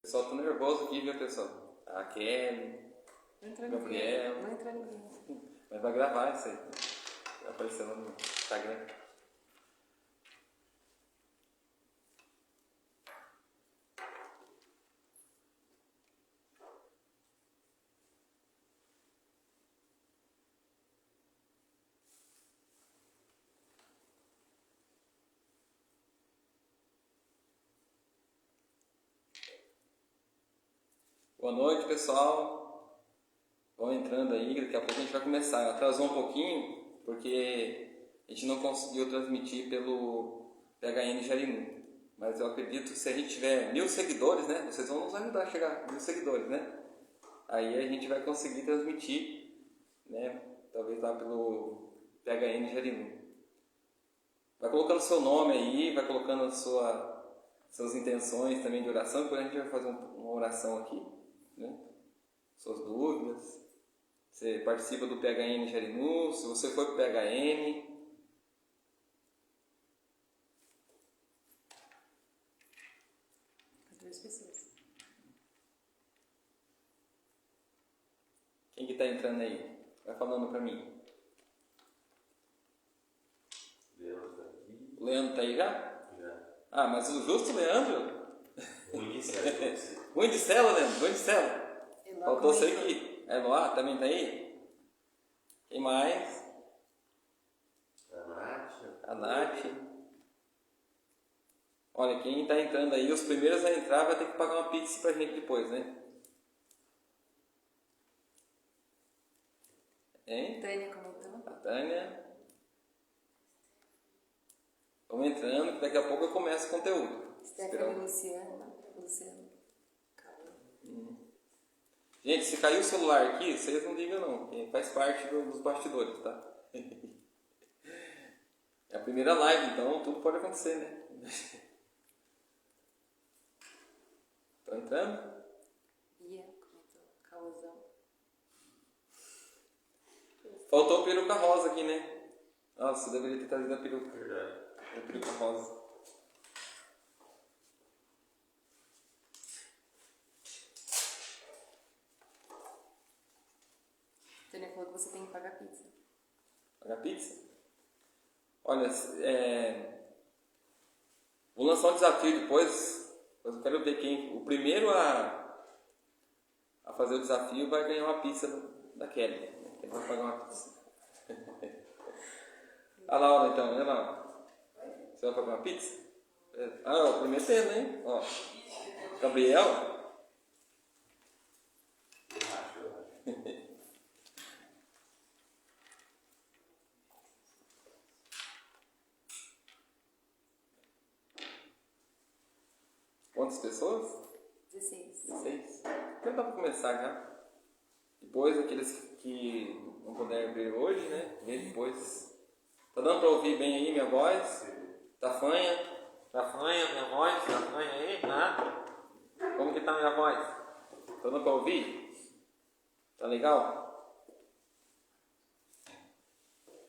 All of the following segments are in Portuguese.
pessoal tá nervoso aqui, viu, pessoal? A Kelly, Gabriel. Não entra ninguém. Mas vai gravar isso aí. Vai aparecer no Instagram. Boa noite, pessoal. Vão entrando aí, daqui a pouco a gente vai começar. Atrasou um pouquinho, porque a gente não conseguiu transmitir pelo PHN Jarimu. Mas eu acredito que se a gente tiver 1000 seguidores, né? Vocês vão nos ajudar a chegar a 1000 seguidores, né? Aí a gente vai conseguir transmitir, né? Talvez lá pelo PHN Jarimu. Vai colocando seu nome aí, vai colocando suas intenções também de oração. Depois a gente vai fazer uma oração aqui, né? Suas dúvidas. Você participa do PHN Jarimu, se você foi para o PHN. Duas pessoas. Quem que está entrando aí? Vai falando para mim. O Leandro está aí já? Já. Ah, mas o justo Leandro? Ruim de célula. Ruim de célula, Leandro, ruim de célula. Faltou você Eloá aqui. A Eloá também está aí? Quem mais? A Nath. Olha, quem está entrando aí, os primeiros a entrar vai ter que pagar uma pizza pra gente depois, né? Hein? Tânia comentando. A Tânia. Vamos entrando, que daqui a pouco eu começo o conteúdo. Stephanie Luciano. Gente, se cair o celular aqui, vocês não ligam não, porque faz parte dos bastidores, tá? É a primeira live, então tudo pode acontecer, né? Estão entrando? Ia comentou. Causão. Faltou a peruca rosa aqui, né? Nossa, eu deveria ter trazido a peruca. Verdade. A peruca rosa. Tânia falou que você tem que pagar pizza. Pagar pizza? Olha, vou lançar um desafio depois. Eu quero ver quem. O primeiro a fazer o desafio vai ganhar uma pizza da Kelly. Ele vai pagar uma pizza. A Laura, então, né, Laura? Você vai pagar uma pizza? Ah, o prometendo, hein? Ó. Gabriel? Quantas pessoas? 16. 16. Então dá para começar já. Depois, aqueles que não puderem ver hoje, né? Ver depois. Tá dando para ouvir bem aí minha voz? Tafanha, minha voz, Tafanha aí, tá? Como que tá minha voz? Tá dando para ouvir? Tá legal?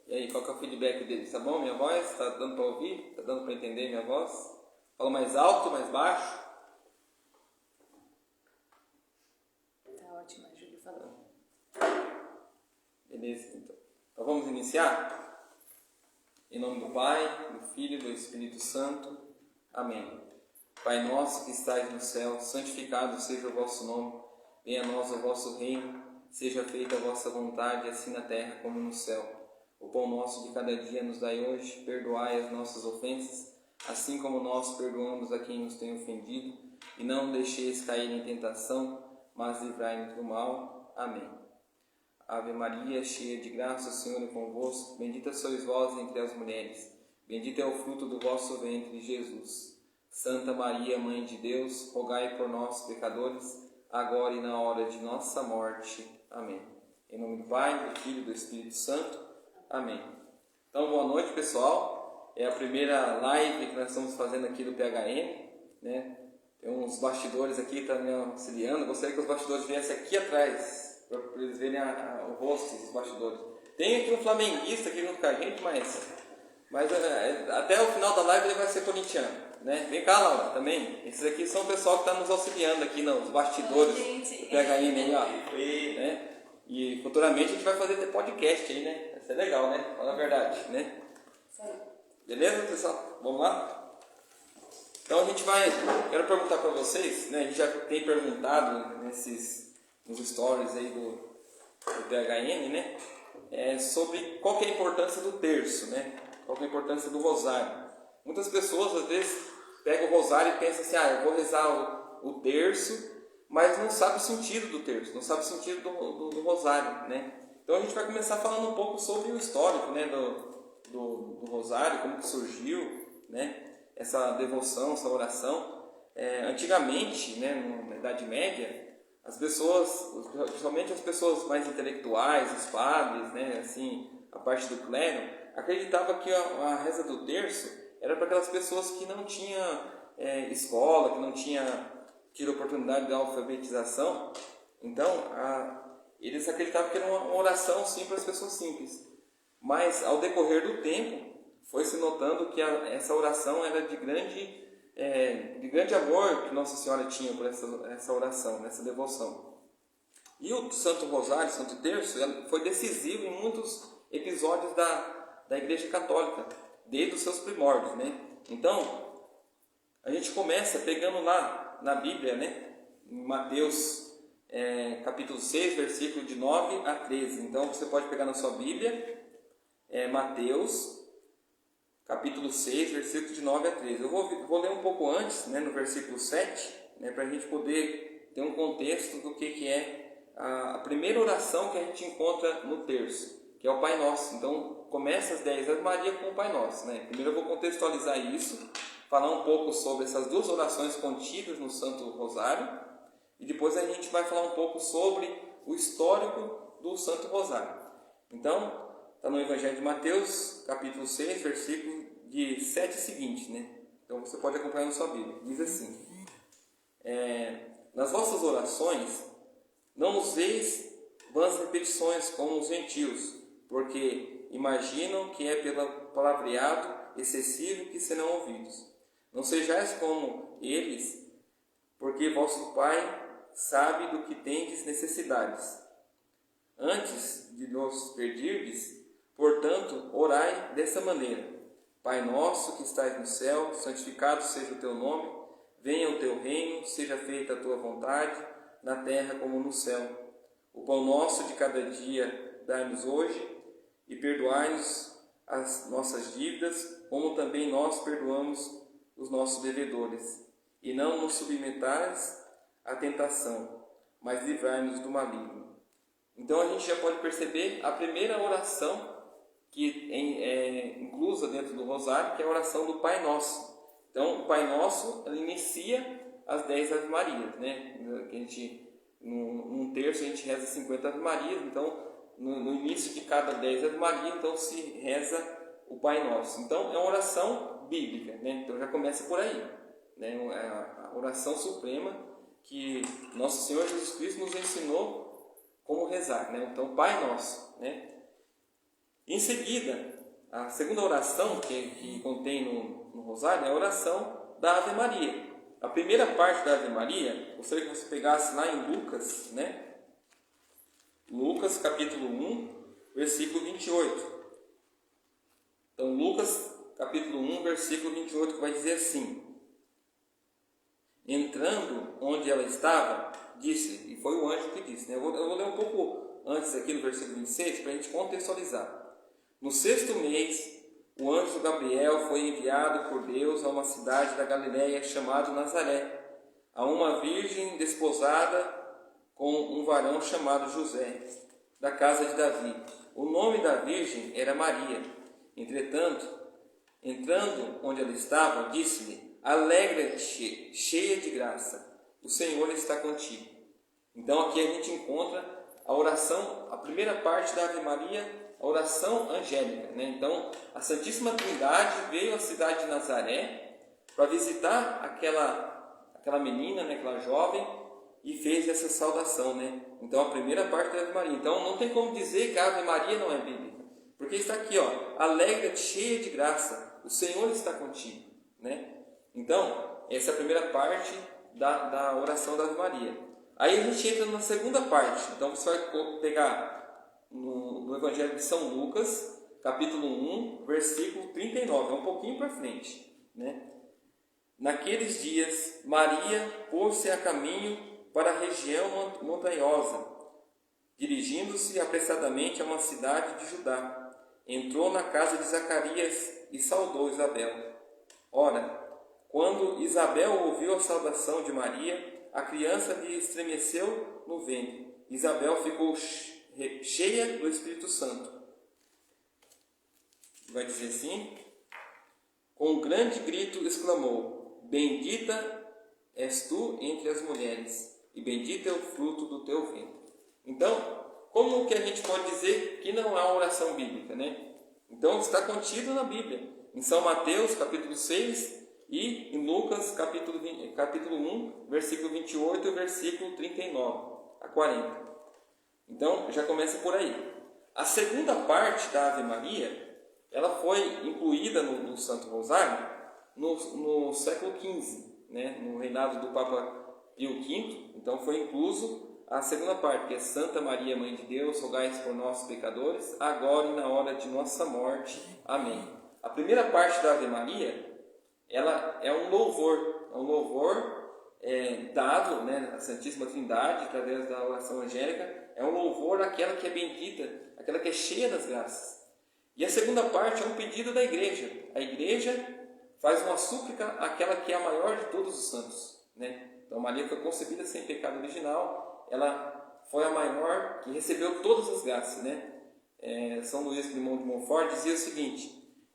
E aí, qual que é o feedback deles? Tá bom minha voz? Tá dando para ouvir? Tá dando para entender minha voz? Fala mais alto, mais baixo? Tá ótimo, a Júlia falou. Beleza, então. Então vamos iniciar? Em nome do Pai, do Filho e do Espírito Santo. Amém. Pai nosso que estais no céu, santificado seja o vosso nome. Venha a nós o vosso reino. Seja feita a vossa vontade, assim na terra como no céu. O pão nosso de cada dia nos dai hoje. Perdoai as nossas ofensas, assim como nós perdoamos a quem nos tem ofendido. E não deixeis cair em tentação, mas livrai-nos do mal. Amém. Ave Maria, cheia de graça, o Senhor é convosco. Bendita sois vós entre as mulheres. Bendito é o fruto do vosso ventre, Jesus. Santa Maria, Mãe de Deus, rogai por nós, pecadores, agora e na hora de nossa morte. Amém. Em nome do Pai, do Filho e do Espírito Santo. Amém. Então, boa noite, pessoal. É a primeira live que nós estamos fazendo aqui do PHN, né? Tem uns bastidores aqui que estão me auxiliando. Gostaria que os bastidores viessem aqui atrás, para eles verem o rosto dos bastidores. Tem aqui um flamenguista aqui junto com a gente, mas até o final da live ele vai ser corintiano. né? Vem cá, Laura, também. Esses aqui são o pessoal que está nos auxiliando aqui nos bastidores do PHN aí, ó. Né? E futuramente a gente vai fazer podcast aí, né? Vai ser legal, né? Fala a verdade, né? Beleza, pessoal? Vamos lá? Então a gente vai... Quero perguntar para vocês, né? A gente já tem perguntado nos stories aí do PHN, né? Sobre qual que é a importância do terço, né? Qual que é a importância do rosário. Muitas pessoas, às vezes, pegam o rosário e pensam assim, eu vou rezar o terço, mas não sabe o sentido do terço, não sabe o sentido do rosário, né? Então a gente vai começar falando um pouco sobre o histórico, né, do rosário, como que surgiu, né, essa devoção, essa oração. Antigamente, né, na Idade Média, as pessoas, principalmente as pessoas mais intelectuais, os padres, né, assim, a parte do clero, acreditavam que a reza do terço era para aquelas pessoas que não tinham escola, que não tinham tido a oportunidade de alfabetização. Então, eles acreditavam que era uma oração sim para as pessoas simples. Mas, ao decorrer do tempo, foi se notando que essa oração era de grande amor que Nossa Senhora tinha por essa oração, essa devoção. E o Santo Rosário, Santo Terço, foi decisivo em muitos episódios da Igreja Católica, desde os seus primórdios, né? Então, a gente começa pegando lá na Bíblia, né? Em Mateus capítulo 6, versículo de 9 a 13. Então, você pode pegar na sua Bíblia, Mateus capítulo 6, versículo de 9 a 13. Eu vou ler um pouco antes, né, no versículo 7, né, para a gente poder ter um contexto do que é a primeira oração que a gente encontra no terço, que é o Pai Nosso. Então, começa as 10 Ave Maria com o Pai Nosso, né? Primeiro eu vou contextualizar isso, falar um pouco sobre essas duas orações contidas no Santo Rosário, e depois a gente vai falar um pouco sobre o histórico do Santo Rosário. Então, está no Evangelho de Mateus, capítulo 6, versículo de 7 seguinte, né? Então você pode acompanhar na sua Bíblia. Diz assim: nas vossas orações, não useis vãs repetições como os gentios, porque imaginam que é pelo palavreado excessivo que serão ouvidos. Não sejais como eles, porque vosso Pai sabe do que tendes necessidades. Antes de nos pedirdes, portanto, orai dessa maneira: Pai nosso que estais no céu, santificado seja o teu nome, venha o teu reino, seja feita a tua vontade, na terra como no céu. O pão nosso de cada dia dai-nos hoje, e perdoai-nos as nossas dívidas, como também nós perdoamos os nossos devedores. E não nos submetais à tentação, mas livrai-nos do maligno. Então a gente já pode perceber a primeira oração que é inclusa dentro do Rosário, que é a oração do Pai Nosso. Então o Pai Nosso inicia as 10 Ave Marias, né? Que a gente, num terço a gente reza 50 Ave Marias, então no início de cada 10 Ave Maria, então se reza o Pai Nosso. Então é uma oração bíblica, né? Então já começa por aí, né? A oração suprema que Nosso Senhor Jesus Cristo nos ensinou como rezar, né? Então Pai Nosso, né? Em seguida, a segunda oração que contém no Rosário é a oração da Ave Maria. A primeira parte da Ave Maria, gostaria que você pegasse lá em Lucas, né? Lucas capítulo 1, versículo 28. Então, Lucas capítulo 1, versículo 28, que vai dizer assim: entrando onde ela estava, disse, e foi o anjo que disse, né? Eu vou ler um pouco antes aqui no versículo 26, para a gente contextualizar. No 6º mês, o anjo Gabriel foi enviado por Deus a uma cidade da Galiléia chamada Nazaré, a uma virgem desposada com um varão chamado José, da casa de Davi. O nome da virgem era Maria. Entretanto, entrando onde ela estava, disse-lhe: alegra-te, cheia de graça, o Senhor está contigo. Então aqui a gente encontra a oração, a primeira parte da Ave Maria, a oração angélica, né? Então a Santíssima Trindade veio à cidade de Nazaré para visitar aquela menina, né, aquela jovem, e fez essa saudação, né? Então a primeira parte da Ave Maria. Então não tem como dizer que a Ave Maria não é bíblica, porque está aqui, ó: alegra-te, cheia de graça, o Senhor está contigo, né? Então, essa é a primeira parte da oração da Ave Maria. Aí a gente entra na segunda parte. Então você vai pegar no Evangelho de São Lucas, capítulo 1, versículo 39. É um pouquinho para frente, né? Naqueles dias, Maria pôs-se a caminho para a região montanhosa, dirigindo-se apressadamente a uma cidade de Judá. Entrou na casa de Zacarias e saudou Isabel. Ora, quando Isabel ouviu a saudação de Maria, a criança lhe estremeceu no ventre. Isabel ficou cheia do Espírito Santo. Vai dizer assim: com um grande grito exclamou: bendita és tu entre as mulheres, e bendito é o fruto do teu ventre. Então, como que a gente pode dizer que não há oração bíblica, né? Então, está contido na Bíblia, em São Mateus, capítulo 6, e em Lucas, capítulo 1, versículo 28 e versículo 39 a 40. Então, já começa por aí. A segunda parte da Ave Maria, ela foi incluída no Santo Rosário no século XV, né? No reinado do Papa Pio V. Então, foi incluso a segunda parte, que é Santa Maria, Mãe de Deus, rogai por nós pecadores, agora e na hora de nossa morte. Amém. A primeira parte da Ave Maria, ela é um louvor dado, né, à Santíssima Trindade, através da oração angélica. É um louvor àquela que é bendita, àquela que é cheia das graças. E a segunda parte é um pedido da igreja. A igreja faz uma súplica àquela que é a maior de todos os santos, né? Então, Maria foi concebida sem pecado original, ela foi a maior que recebeu todas as graças, né? São Luís de Montfort dizia o seguinte,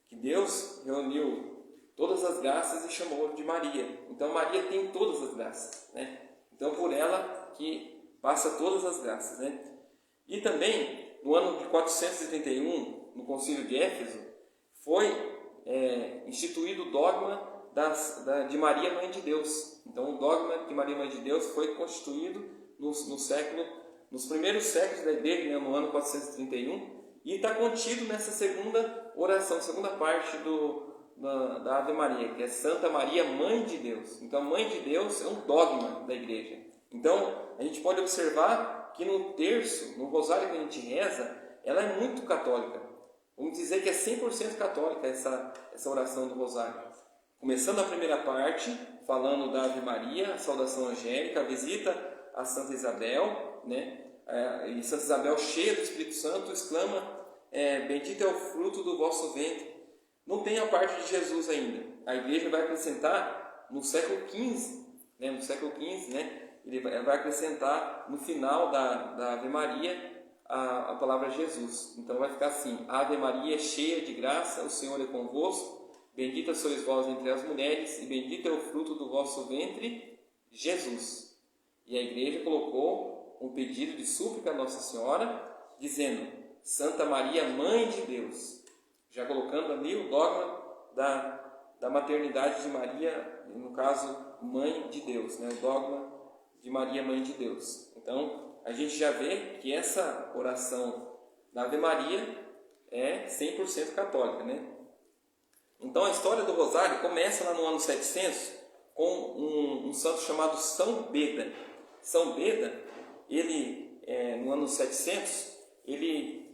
que Deus reuniu todas as graças e chamou de Maria. Então, Maria tem todas as graças, né? Então, por ela que passa todas as graças, né? E também, no ano de 431, no Concílio de Éfeso, foi instituído o dogma de Maria, Mãe de Deus. Então, o dogma de Maria, Mãe de Deus foi constituído nos primeiros séculos da Igreja, né, no ano 431, e está contido nessa segunda oração, segunda parte da Ave Maria, que é Santa Maria, Mãe de Deus. Então, Mãe de Deus é um dogma da Igreja. Então, a gente pode observar que no terço, no rosário que a gente reza, ela é muito católica. Vamos dizer que é 100% católica essa oração do rosário. Começando a primeira parte, falando da Ave Maria, a saudação angélica, a visita a Santa Isabel, né? E Santa Isabel, cheia do Espírito Santo, exclama: bendito é o fruto do vosso ventre. Não tem a parte de Jesus ainda. A igreja vai acrescentar no século XV, né? No século XV, né? Ele vai acrescentar no final da Ave Maria a palavra Jesus. Então vai ficar assim: Ave Maria, cheia de graça, o Senhor é convosco. Bendita sois vós entre as mulheres, e bendito é o fruto do vosso ventre, Jesus. E a igreja colocou um pedido de súplica a Nossa Senhora, dizendo: Santa Maria, Mãe de Deus. Já colocando ali o dogma da maternidade de Maria, no caso, Mãe de Deus, né? O dogma de Maria, Mãe de Deus. Então, a gente já vê que essa oração da Ave Maria é 100% católica, né? Então, a história do Rosário começa lá no ano 700 com um santo chamado São Beda. São Beda, ele, no ano 700, ele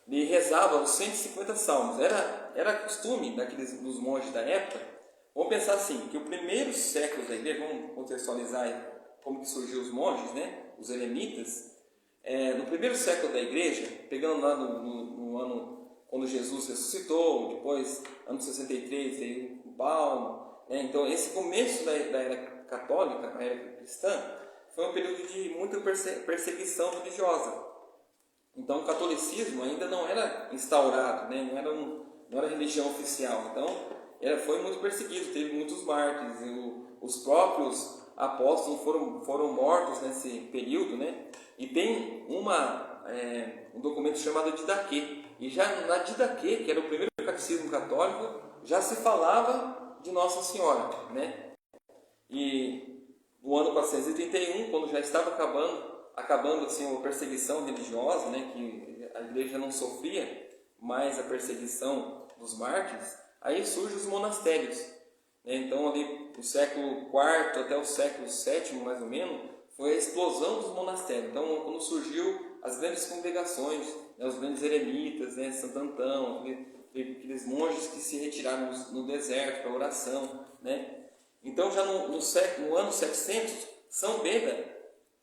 rezava os 150 salmos. Era costume dos monges da época. Vamos pensar assim, que o primeiro século da igreja, vamos contextualizar como que surgiu os monges, né? Os eremitas. No primeiro século da igreja, pegando lá no ano quando Jesus ressuscitou, depois, ano 63, veio o Balmo, né? Então, esse começo da era católica, da era cristã, foi um período de muita perseguição religiosa. Então, o catolicismo ainda não era instaurado, né? Não era religião oficial. Então, foi muito perseguido, teve muitos mártires, e os próprios apóstolos foram mortos nesse período, né? E tem um documento chamado Didaquê. E já na Didaquê, que era o primeiro catecismo católico, já se falava de Nossa Senhora, né? E no ano 431, quando já estava acabando assim, a perseguição religiosa, né? Que a igreja não sofria mais a perseguição dos mártires, aí surgem os monastérios. né? Então ali do século IV até o século VII, mais ou menos, foi a explosão dos monastérios. Então quando surgiu as grandes congregações, né, os grandes eremitas, né, Santo Antão, aqueles monges que se retiraram no deserto para oração, né? Então já no ano 700, São Beda,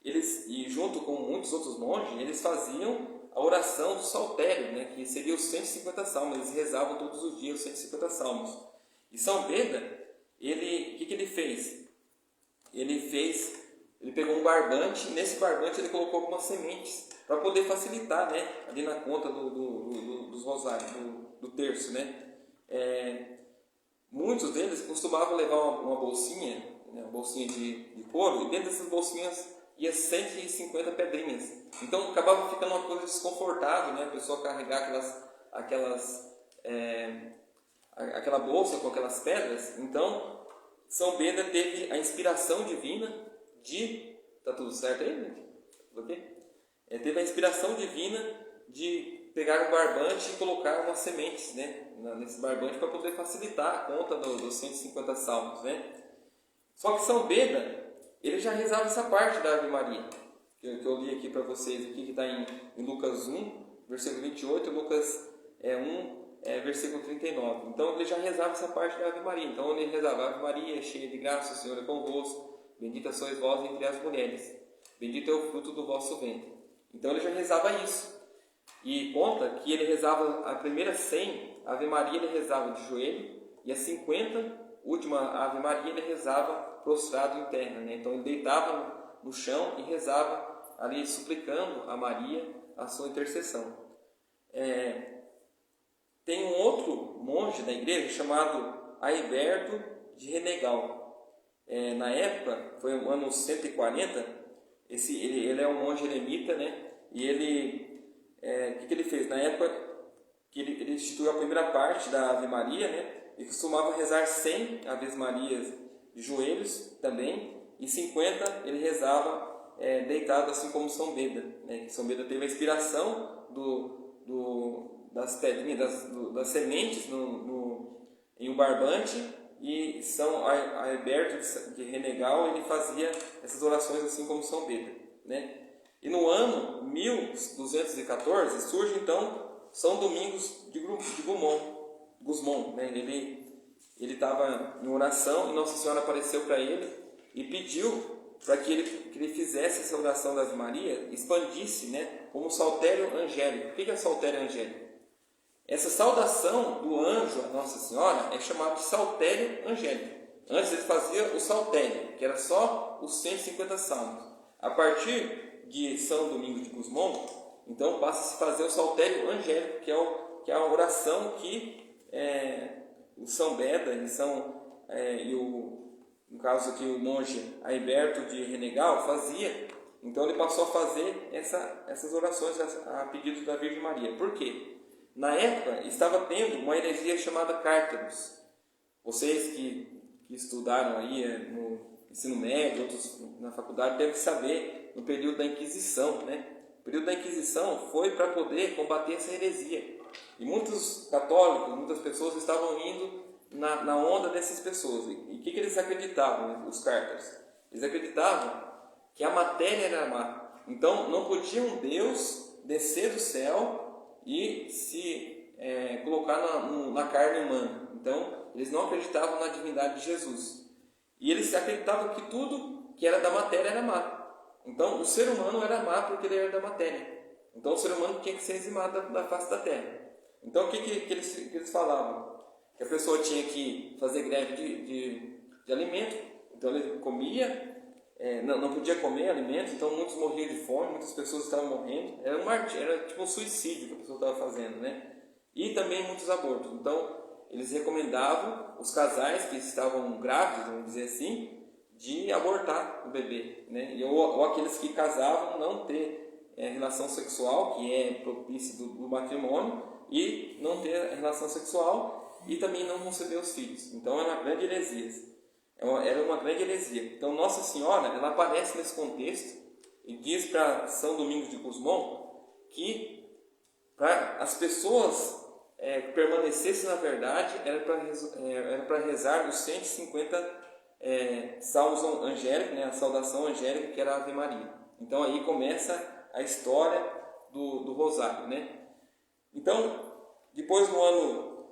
eles, e junto com muitos outros monges, eles faziam a oração do saltério, né, que seria os 150 salmos. Eles rezavam todos os dias os 150 salmos. E São Beda, o que ele fez? Ele pegou um barbante, e nesse barbante ele colocou algumas sementes, para poder facilitar, né, ali na conta dos rosários, do terço, né? Muitos deles costumavam levar uma bolsinha, né, uma bolsinha de couro, e dentro dessas bolsinhas ia 150 pedrinhas. Então acabava ficando uma coisa desconfortável, né, a pessoa carregar aquela bolsa com aquelas pedras. Então São Beda teve a inspiração divina de... Tá tudo certo aí, gente? Tudo ok? Teve a inspiração divina de pegar o barbante e colocar umas sementes, né, nesse barbante para poder facilitar a conta dos 150 salmos, né? Só que São Beda, ele já rezava essa parte da Ave Maria, que eu li aqui para vocês, aqui, que está em Lucas 1, versículo 28, Lucas 1, versículo 39. Então ele já rezava essa parte da Ave Maria. Então ele rezava: Ave Maria, cheia de graça, o Senhor é convosco, bendita sois vós entre as mulheres, bendito é o fruto do vosso ventre. Então ele já rezava isso. E conta que ele rezava a primeira 100 Ave Maria, ele rezava de joelho, e a 50, última Ave Maria, ele rezava prostrado em terra, né? Então ele deitava no chão e rezava ali, suplicando a Maria a sua intercessão. Tem um outro monge da igreja chamado Aiberto de Renegal. Na época, foi no ano 140, ele é um monge eremita, né? E ele, o que ele fez? Na época que ele instituiu a primeira parte da Ave Maria, né? Ele costumava rezar 100 Aves Marias de joelhos também, e 50 ele rezava deitado, assim como São Beda, né? São Beda teve a inspiração das pedrinhas, das sementes em um barbante, e São Aiberto de Renegal, ele fazia essas orações assim como São Beda, né? E no ano 1214 surge então São Domingos de Gusmão, né? Ele estava em oração e Nossa Senhora apareceu para ele e pediu para que ele fizesse essa oração da Ave Maria, expandisse, né, como saltério angélico. O que é saltério angélico? Essa saudação do anjo a Nossa Senhora é chamada de saltério angélico. Antes ele fazia o saltério, que era só os 150 salmos. A partir de São Domingos de Gusmão, então passa a se fazer o saltério angélico, que é a oração que o São Beda no caso aqui o monge Aiberto de Renegal fazia. Então ele passou a fazer essas orações a pedido da Virgem Maria. Por quê? Na época estava tendo uma heresia chamada Cárteros. Vocês que estudaram aí no ensino médio, outros na faculdade, devem saber, no período da Inquisição, né? O período da Inquisição foi para poder combater essa heresia. E muitos católicos, muitas pessoas estavam indo na onda dessas pessoas. E o que eles acreditavam, né, os cártaros? Eles acreditavam que a matéria era má. Então não podia um Deus descer do céu e se colocar na carne humana. Então eles não acreditavam na divindade de Jesus. E eles acreditavam que tudo que era da matéria era má. Então o ser humano era má porque ele era da matéria. Então o ser humano tinha que ser eximado da face da terra. Então o que eles falavam? Que a pessoa tinha que fazer greve de alimento. Então ele comia, não podia comer alimento, então muitos morriam de fome, muitas pessoas estavam morrendo. Era tipo um suicídio que a pessoa estava fazendo, né? E também muitos abortos. Então eles recomendavam os casais que estavam grávidos, vamos dizer assim, de abortar o bebê, né? Ou aqueles que casavam não ter relação sexual, que é propício do matrimônio, e não ter relação sexual e também não conceber os filhos. Então era uma grande heresia. Era uma grande heresia. Então Nossa Senhora, ela aparece nesse contexto e diz para São Domingos de Gusmão que para as pessoas permanecesse na verdade, era para rezar os 150 salmos angélicos, né, a saudação angélica, que era a Ave Maria. Então aí começa a história do rosário, né? Então, depois no ano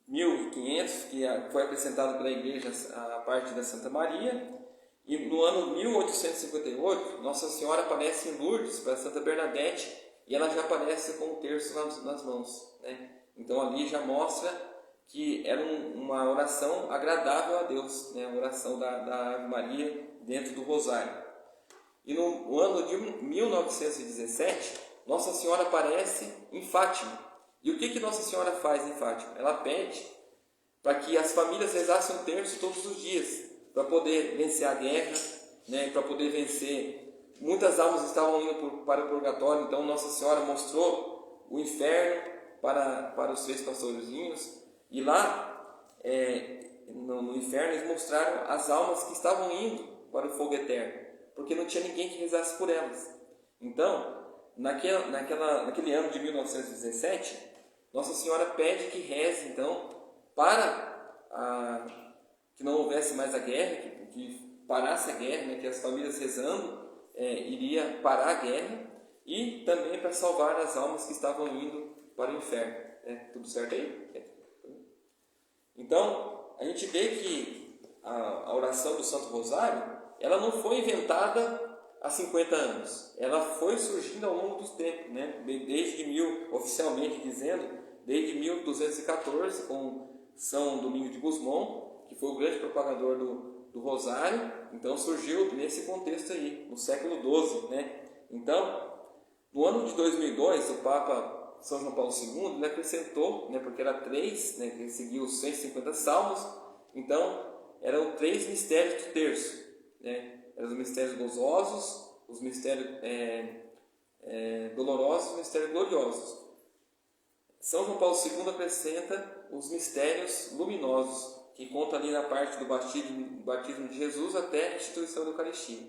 1500, que foi acrescentado pela igreja a parte da Santa Maria, e no ano 1858, Nossa Senhora aparece em Lourdes para Santa Bernadette, e ela já aparece com o terço nas mãos, né? Então ali já mostra que era uma oração agradável a Deus, né? A oração da Ave Maria dentro do rosário. E no ano de 1917, Nossa Senhora aparece em Fátima. E o que Nossa Senhora faz em Fátima? Ela pede para que as famílias rezassem um terço todos os dias, para poder vencer a guerra, né? Para poder vencer. Muitas almas estavam indo para o purgatório, então Nossa Senhora mostrou o inferno para os 3 pastorzinhos, e lá no inferno eles mostraram as almas que estavam indo para o fogo eterno, porque não tinha ninguém que rezasse por elas. Então, naquele ano de 1917, Nossa Senhora pede que reze, então, para que não houvesse mais a guerra, que parasse a guerra, né, que as famílias rezando iria parar a guerra, e também para salvar as almas que estavam indo para o inferno. Tudo certo aí? Então, a gente vê que a oração do Santo Rosário, ela não foi inventada há 50 anos. Ela foi surgindo ao longo dos tempos, né? Oficialmente dizendo, desde 1214, com São Domingos de Gusmão, que foi o grande propagador do Rosário. Então surgiu nesse contexto aí, no século XII, né? Então, no ano de 2002, o Papa São João Paulo II, ele acrescentou, né, porque era 3, né, que seguia os 150 salmos, então eram 3 mistérios do terço, né? Eram os mistérios gozosos, os mistérios dolorosos e os mistérios gloriosos. São João Paulo II acrescenta os mistérios luminosos, que conta ali na parte do batismo de Jesus até a instituição da Eucaristia.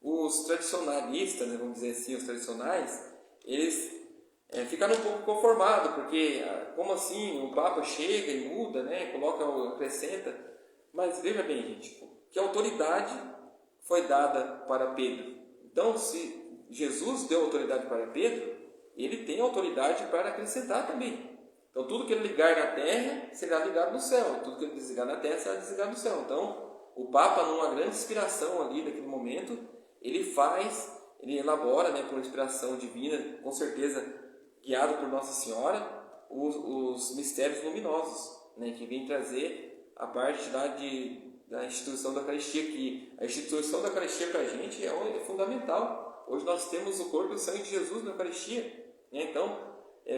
Os tradicionalistas, né, vamos dizer assim, os tradicionais, eles ficaram um pouco conformados, porque como assim o Papa chega e muda, né, acrescenta, mas veja bem, gente, que autoridade foi dada para Pedro. Então, se Jesus deu autoridade para Pedro, ele tem autoridade para acrescentar também. Então, tudo que ele ligar na terra será ligado no céu, tudo que ele desligar na terra será desligado no céu. Então, o Papa, numa grande inspiração ali naquele momento, ele elabora, né, por inspiração divina, com certeza guiado por Nossa Senhora, os mistérios luminosos, né, que vem trazer a parte da instituição da Eucaristia, que a instituição da Eucaristia para a gente é fundamental. Hoje nós temos o corpo e o sangue de Jesus na Eucaristia, né? Então,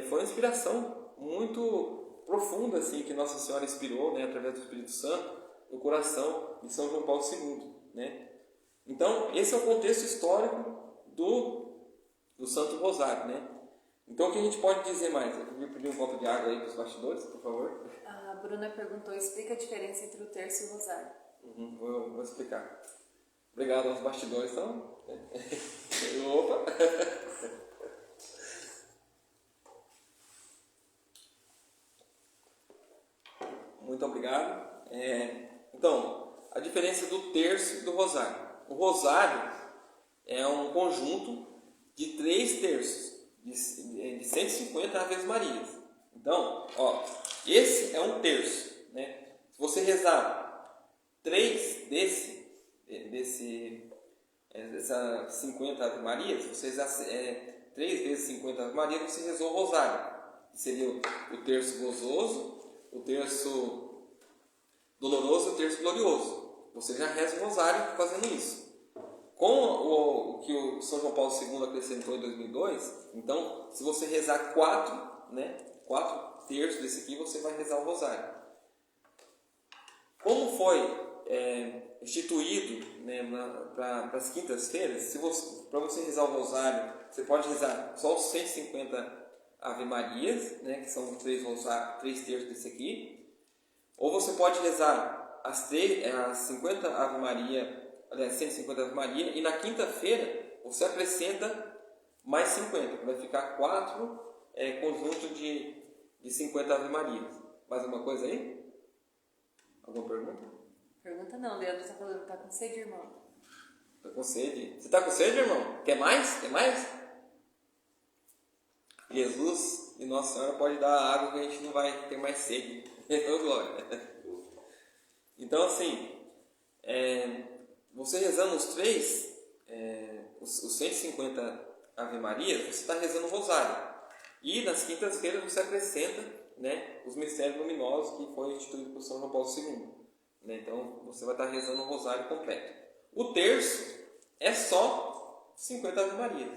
foi uma inspiração muito profunda assim, que Nossa Senhora inspirou, né, através do Espírito Santo, no coração de São João Paulo II, né? Então, esse é o contexto histórico do Santo Rosário, né? Então, o que a gente pode dizer mais? Eu queria pedir um copo de água aí para os bastidores, por favor. A Bruna perguntou, explica a diferença entre o terço e o rosário. Vou explicar. Obrigado aos bastidores, então. Opa! Muito obrigado. Então, a diferença do terço e do rosário. O rosário é um conjunto de 3 terços, de 150 Aves Marias. Então, esse é um terço, né? Se você rezar 3 dessas 50 Ave Marias, você rezar 3 vezes 50 Ave Marias, você rezou o rosário. Seria o terço gozoso, o terço doloroso e o terço glorioso. Você já reza o rosário fazendo isso. Com o que o São João Paulo II acrescentou em 2002, então, se você rezar 4, né, 4 terços desse aqui, você vai rezar o rosário. Como foi instituído, né, para as quintas-feiras, para você rezar o rosário, você pode rezar só os 150 Ave Marias, né, que são 3 terços desse aqui, ou você pode rezar as 50 Ave Maria, aliás, 150 Ave Maria, e na quinta-feira você acrescenta mais 50, vai ficar 4 conjuntos de 50 Ave Marias. Mais alguma coisa aí? Alguma pergunta? Pergunta não, Leandro está falando que tá com sede, irmão. Tá com sede? Você tá com sede, irmão? Quer mais? Quer mais? Jesus e Nossa Senhora pode dar água que a gente não vai ter mais sede. Então, glória. Então, assim, você rezando os três, os 150 Ave Maria, você está rezando o rosário. E nas quintas-feiras você acrescenta, né, os mistérios luminosos que foi instituído por São João Paulo II. Né? Então, você vai estar rezando o rosário completo. O terço é só 50 Ave Marias.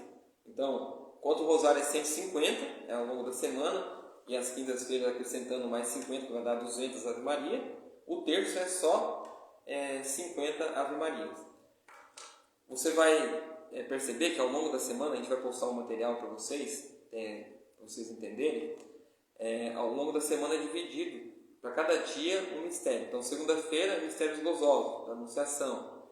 Então, enquanto o rosário é 150 ao longo da semana, e as quintas-feiras acrescentando mais 50, que vai dar 200 Ave Maria, o terço é só 50 Ave Marias. Você vai perceber que ao longo da semana, a gente vai postar um material para vocês entenderem, ao longo da semana é dividido para cada dia um mistério. Então, segunda-feira, mistérios gozosos, da Anunciação.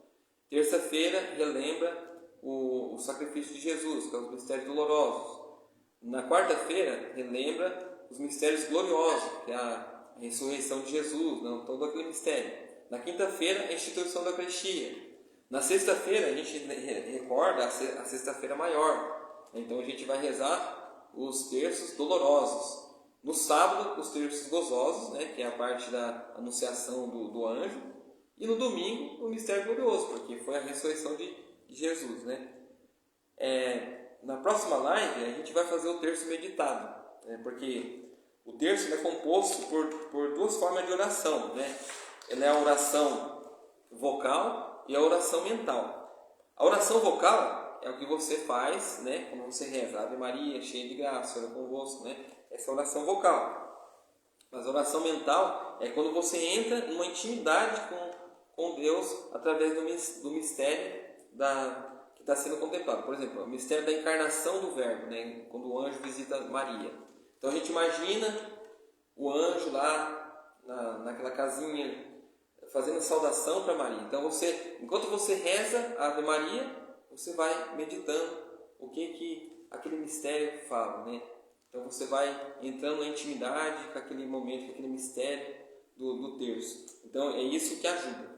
Terça-feira, relembra o sacrifício de Jesus, que é os mistérios dolorosos. Na quarta-feira, relembra os mistérios gloriosos, que é a ressurreição de Jesus, todo aquele mistério. Na quinta-feira, a instituição da Eucaristia. Na sexta-feira, a gente recorda a sexta-feira maior. Então, a gente vai rezar os terços dolorosos. No sábado, os terços gozosos, né, que é a parte da anunciação do anjo. E no domingo, o mistério glorioso, porque foi a ressurreição de Jesus. Né? Na próxima live, a gente vai fazer o terço meditado, porque o terço é composto por duas formas de oração. Né? Ele é a oração vocal e a oração mental. A oração vocal é o que você faz, né, quando você reza Ave Maria, cheia de graça, ora convosco, né? Essa é a oração vocal. Mas a oração mental é quando você entra numa intimidade com Deus através do mistério que está sendo contemplado. Por exemplo, o mistério da encarnação do Verbo, né? Quando o anjo visita Maria. Então a gente imagina o anjo lá naquela casinha fazendo saudação para Maria. Então enquanto você reza a Ave Maria, você vai meditando o que aquele mistério fala, né? Então você vai entrando na intimidade com aquele momento, com aquele mistério do terço. Então é isso que ajuda.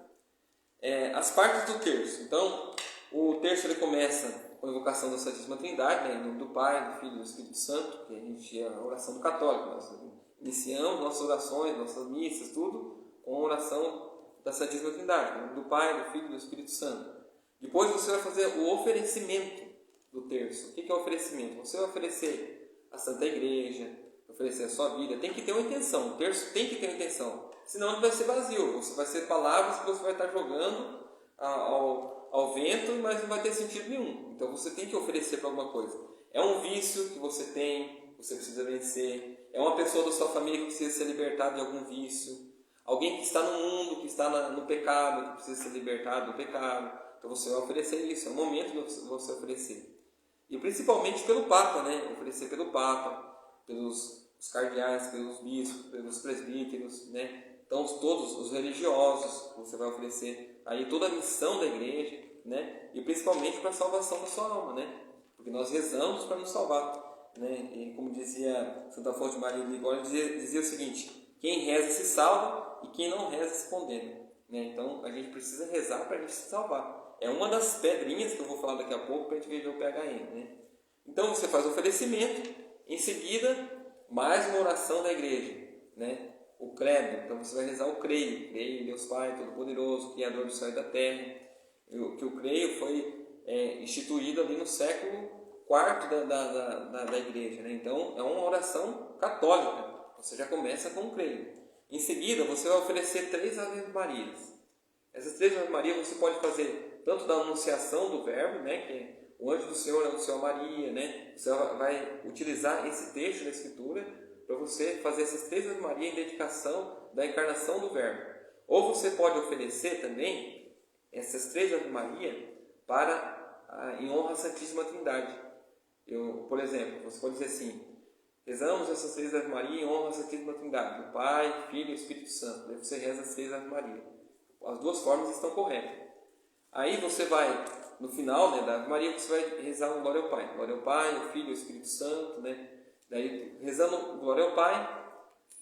As partes do terço. Então o terço ele começa com a invocação da Santíssima Trindade, né? Em nome do Pai, do Filho e do Espírito Santo, que a gente é a oração do católico. Nós iniciamos nossas orações, nossas missas, tudo com a oração da Santíssima Trindade, em nome do Pai, do Filho e do Espírito Santo. Depois você vai fazer o oferecimento do terço. O que é o oferecimento? Você vai oferecer a Santa Igreja, oferecer a sua vida. Tem que ter uma intenção. O terço tem que ter uma intenção. Senão ele vai ser vazio. Vai ser palavras que você vai estar jogando ao vento, mas não vai ter sentido nenhum. Então você tem que oferecer para alguma coisa. É um vício que você tem, você precisa vencer. É uma pessoa da sua família que precisa ser libertada de algum vício. Alguém que está no mundo, que está no pecado, que precisa ser libertado do pecado. Então você vai oferecer isso, é o momento de você oferecer. E principalmente pelo Papa, né? Oferecer pelo Papa, pelos cardeais, pelos bispos, pelos presbíteros, né? Então todos os religiosos, você vai oferecer aí toda a missão da igreja, né? E principalmente para a salvação da sua alma, né? Porque nós rezamos para nos salvar, né? E como dizia Santa Afonso de Maria de Ligório, dizia o seguinte: quem reza se salva e quem não reza se condena. Né? Então a gente precisa rezar para a gente se salvar. É uma das pedrinhas que eu vou falar daqui a pouco para a gente ver o PHN. Né? Então você faz o oferecimento, em seguida mais uma oração da igreja, né? O credo. Então você vai rezar o creio. Creio em Deus Pai Todo-Poderoso, Criador do céu e da terra. Que o creio foi instituído ali no século IV da igreja. Né? Então é uma oração católica. Você já começa com o creio. Em seguida, você vai oferecer 3 Ave Marias. Essas 3 Ave Marias você pode fazer tanto da anunciação do Verbo, né, que o anjo do Senhor anunciou a Maria, né? Você vai utilizar esse texto da Escritura para você fazer essas 3 Ave Marias em dedicação da encarnação do Verbo. Ou você pode oferecer também essas 3 Ave Marias em honra à Santíssima Trindade. Por exemplo, você pode dizer assim: rezamos essas 3 Ave Maria em honra à Santíssima Trindade, do Pai, Filho e Espírito Santo. Daí você reza as 3 Ave Maria. As duas formas estão corretas. Aí você vai, no final, né, da Ave Maria, você vai rezar o Glória ao Pai. Glória ao Pai, o Filho e o Espírito Santo. Né? Daí, rezando o Glória ao Pai,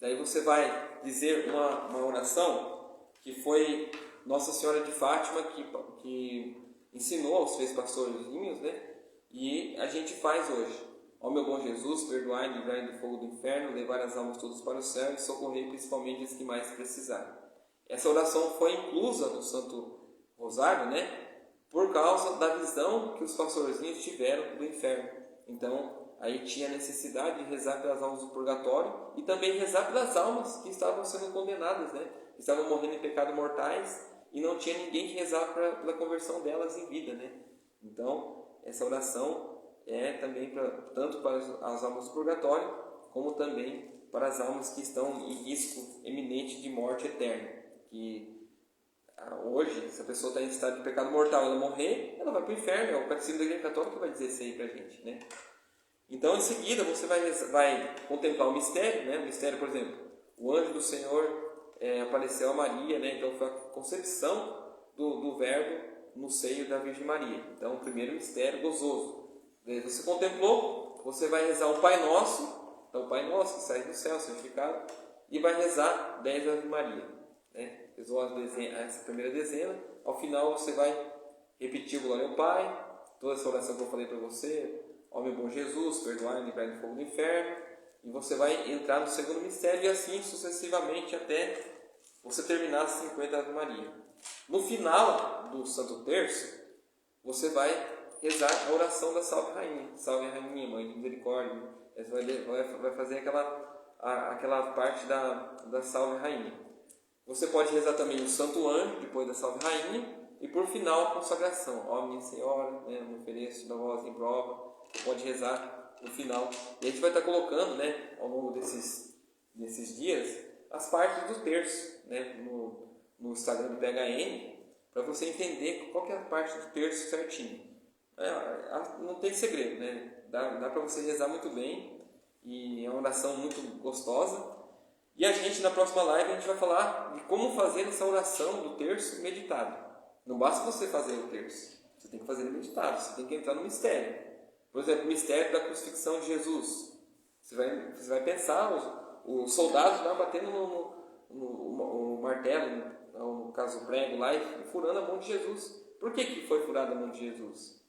Daí você vai dizer uma oração que foi Nossa Senhora de Fátima que ensinou aos 3 pastorzinhos, né? E a gente faz hoje. Ó meu bom Jesus, perdoai, livrai do fogo do inferno, levar as almas todas para o céu e socorrer principalmente as que mais precisarem. Essa oração foi inclusa no Santo Rosário, né? Por causa da visão que os pastorzinhos tiveram do inferno. Então, aí tinha necessidade de rezar pelas almas do purgatório e também rezar pelas almas que estavam sendo condenadas, né? Que estavam morrendo em pecados mortais e não tinha ninguém que rezar pela conversão delas em vida, né? Então, essa oração é também tanto para as almas do purgatório, como também para as almas que estão em risco eminente de morte eterna. Que hoje, se a pessoa está em estado de pecado mortal, ela morrer, ela vai para o inferno. É o Catecismo da Igreja Católica que vai dizer isso aí para a gente, né? Então, em seguida, você vai contemplar o mistério, né? O mistério, por exemplo, o anjo do Senhor apareceu a Maria, né? Então, foi a concepção do Verbo no seio da Virgem Maria. Então, o primeiro mistério gozoso. Você contemplou, você vai rezar o Pai Nosso. Então, o Pai Nosso que sai do céu, santificado, e vai rezar 10 Ave Maria, né? Rezou essa primeira dezena. Ao final, você vai repetir o Glória ao Pai, toda essa oração que eu falei para você. Ó meu bom Jesus, perdoai, livrai do fogo do inferno. E você vai entrar no segundo mistério e assim sucessivamente até você terminar as 50 Ave Maria. No final do Santo Terço, você vai rezar a oração da Salve Rainha. Salve Rainha, Mãe de Misericórdia. Você vai fazer aquela parte da Salve Rainha. Você pode rezar também o Santo Anjo, depois da Salve Rainha. E por final, a consagração. Ó minha Senhora, né, eu me ofereço da voz em prova. Você pode rezar no final. E a gente vai estar colocando, né, ao longo desses dias, as partes do terço, né, no Instagram do PHN, para você entender qual que é a parte do terço certinho. Não tem segredo, né? Dá para você rezar muito bem e é uma oração muito gostosa. E a gente, na próxima live, a gente vai falar de como fazer essa oração do terço meditado. Não basta você fazer o terço, você tem que fazer ele meditado, você tem que entrar no mistério. Por exemplo, o mistério da crucifixão de Jesus. Você vai pensar os soldados lá batendo no martelo, no caso o prego lá, e furando a mão de Jesus. Por que foi furada a mão de Jesus?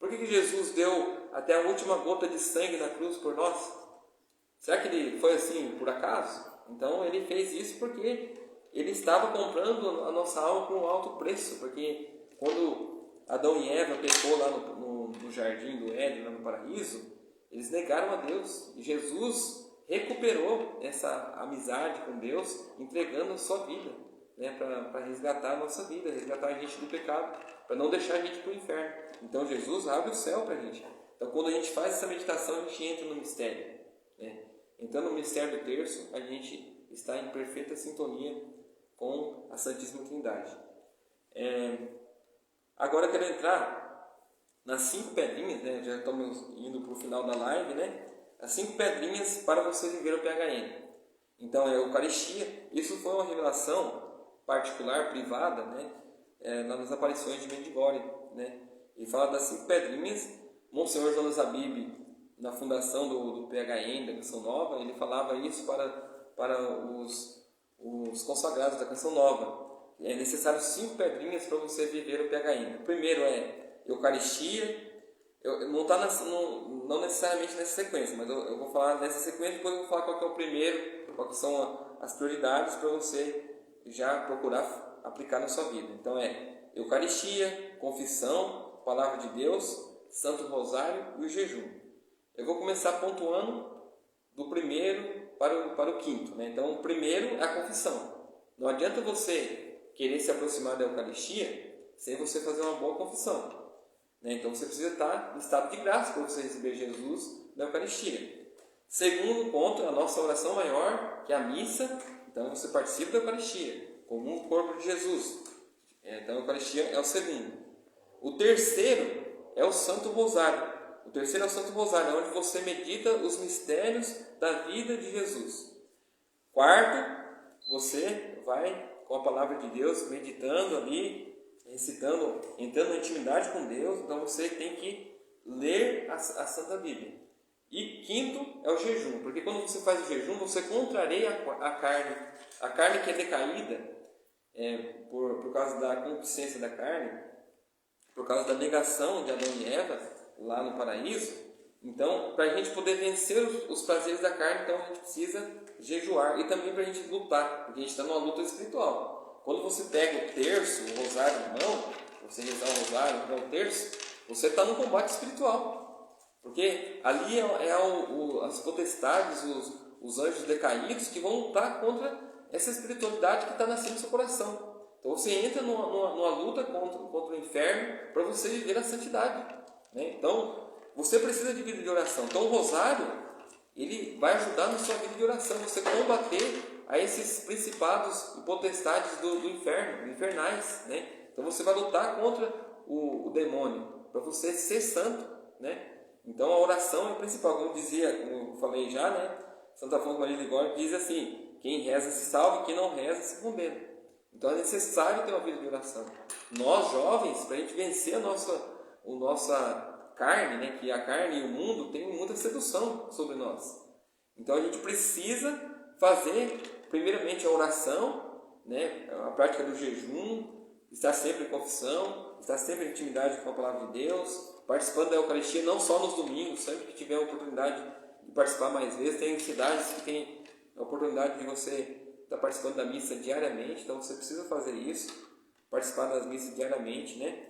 Por que Jesus deu até a última gota de sangue na cruz por nós? Será que ele foi assim por acaso? Então ele fez isso porque ele estava comprando a nossa alma por um alto preço. Porque quando Adão e Eva pecou lá no jardim do Éden, lá no paraíso, eles negaram a Deus. E Jesus recuperou essa amizade com Deus, entregando a sua vida, né, para resgatar a nossa vida, resgatar a gente do pecado, para não deixar a gente para o inferno. Então Jesus abre o céu para a gente. Então quando a gente faz essa meditação, a gente entra no mistério, né? Entrando no mistério do terço, a gente está em perfeita sintonia com a Santíssima Trindade. Agora eu quero entrar nas 5 pedrinhas, né? Já estamos indo para o final da live, né? As 5 pedrinhas para você viver o PHN. Então é a Eucaristia. Isso foi uma revelação particular, privada, né? Nas aparições de Medjugorje, né? E fala das 5 pedrinhas. Monsenhor Jonas Abib, na fundação do PHN, da Canção Nova, ele falava isso para os consagrados da Canção Nova. É necessário 5 pedrinhas para você viver o PHN. O primeiro é Eucaristia. Não está não necessariamente nessa sequência, mas eu vou falar nessa sequência, depois eu vou falar qual que é o primeiro, qual que são as prioridades para você já procurar aplicar na sua vida. Então Eucaristia, confissão, Palavra de Deus, Santo Rosário e o jejum. Eu vou começar pontuando do primeiro para o quinto, né? Então o primeiro é a confissão. Não adianta você querer se aproximar da Eucaristia sem você fazer uma boa confissão. Então você precisa estar em estado de graça para você receber Jesus na Eucaristia. Segundo ponto é a nossa oração maior, que é a missa. Então você participa da Eucaristia, como um corpo de Jesus. Então a Eucaristia é o segundo. O terceiro é o Santo Rosário. O terceiro é o Santo Rosário, onde você medita os mistérios da vida de Jesus. Quarto, você vai com a Palavra de Deus, meditando ali, recitando, entrando na intimidade com Deus. Então você tem que ler a Santa Bíblia. E quinto é o jejum, porque quando você faz o jejum, você contraria a carne que é decaída, por causa da concupiscência da carne, por causa da negação de Adão e Eva lá no paraíso. Então, para a gente poder vencer os prazeres da carne, então a gente precisa jejuar, e também para a gente lutar, porque a gente está numa luta espiritual. Quando você pega o terço, o rosário na mão, você rezar o rosário, o terço, você está no combate espiritual. Porque ali as potestades, os anjos decaídos que vão lutar contra essa espiritualidade que está nascendo no seu coração. Então você entra numa luta contra o inferno para você viver a santidade, né? Então você precisa de vida de oração. Então o rosário, ele vai ajudar na sua vida de oração, você combater a esses principados e potestades do inferno, infernais, né? Então você vai lutar contra o demônio, para você ser santo, né? Então a oração é o principal, como eu falei já, né? Santo Afonso Maria de Ligório diz assim: quem reza se salva, quem não reza se condena. Então é necessário ter uma vida de oração. Nós jovens, para a gente vencer a nossa carne, né? Que a carne e o mundo tem muita sedução sobre nós. Então a gente precisa fazer primeiramente a oração, né? A prática do jejum, estar sempre em confissão, estar sempre em intimidade com a palavra de Deus, participando da Eucaristia, não só nos domingos, sempre que tiver a oportunidade de participar mais vezes. Tem cidades que tem a oportunidade de você estar participando da missa diariamente, então você precisa fazer isso, participar das missas diariamente, né?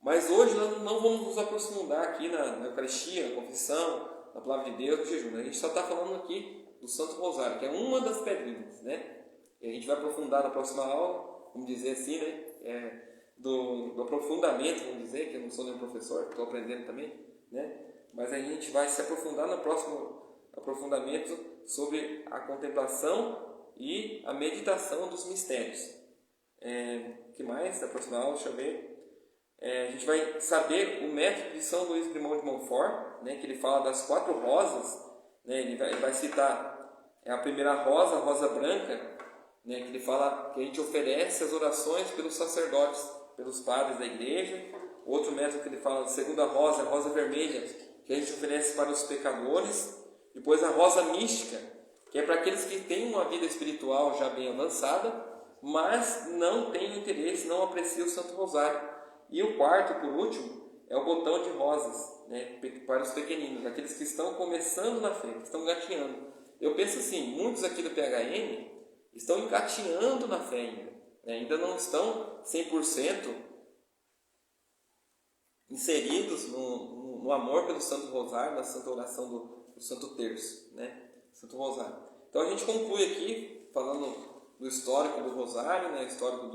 Mas hoje nós não vamos nos aprofundar aqui na Eucaristia, na confissão, na palavra de Deus, no jejum. A gente só está falando aqui do Santo Rosário, que é uma das pedrinhas, né? E a gente vai aprofundar na próxima aula, vamos dizer assim, né? Do aprofundamento, vamos dizer, que eu não sou nenhum professor, estou aprendendo também, né? Mas a gente vai se aprofundar no próximo aprofundamento sobre a contemplação e a meditação dos mistérios. Que mais? Da próxima aula, deixa eu ver. A gente vai saber o método de São Luís Grimão de Montfort, né? Que ele fala das 4 rosas, né? Ele vai citar a primeira rosa, a rosa branca, né? Que ele fala que a gente oferece as orações pelos sacerdotes, pelos padres da igreja. Outro método que ele fala, a segunda rosa, a rosa vermelha, que a gente oferece para os pecadores. Depois a rosa mística, que é para aqueles que têm uma vida espiritual já bem avançada, mas não têm interesse, não apreciam o Santo Rosário. E o quarto, por último, é o botão de rosas, né? Para os pequeninos, aqueles que estão começando na fé, que estão gatinhando. Eu penso assim, muitos aqui do PHN estão engatinhando na fé ainda, né? Ainda não estão 100% inseridos no amor pelo Santo Rosário, na santa oração do Santo Terço, né? Santo Rosário. Então a gente conclui aqui falando do histórico do Rosário, né? Histórico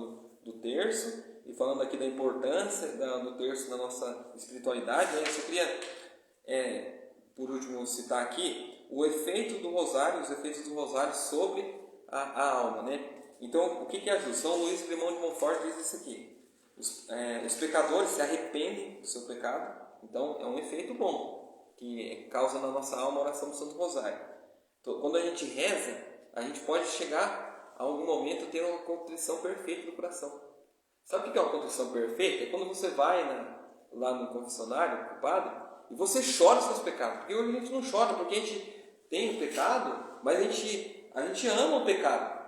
do Terço, e falando aqui da importância do Terço na nossa espiritualidade, né? Eu só queria, por último, citar aqui o efeito do Rosário, os efeitos do Rosário sobre a alma, né? Então, o que ajuda? São Luís Grimão de Montfort diz isso aqui: os pecadores se arrependem do seu pecado. Então é um efeito bom que causa na nossa alma a oração do Santo Rosário. Então, quando a gente reza, a gente pode chegar a algum momento a ter uma contrição perfeita do coração. Sabe o que é uma contrição perfeita? É quando você vai lá no confessionário com o padre e você chora os seus pecados. Porque hoje a gente não chora porque a gente tem o pecado, mas a gente ama o pecado.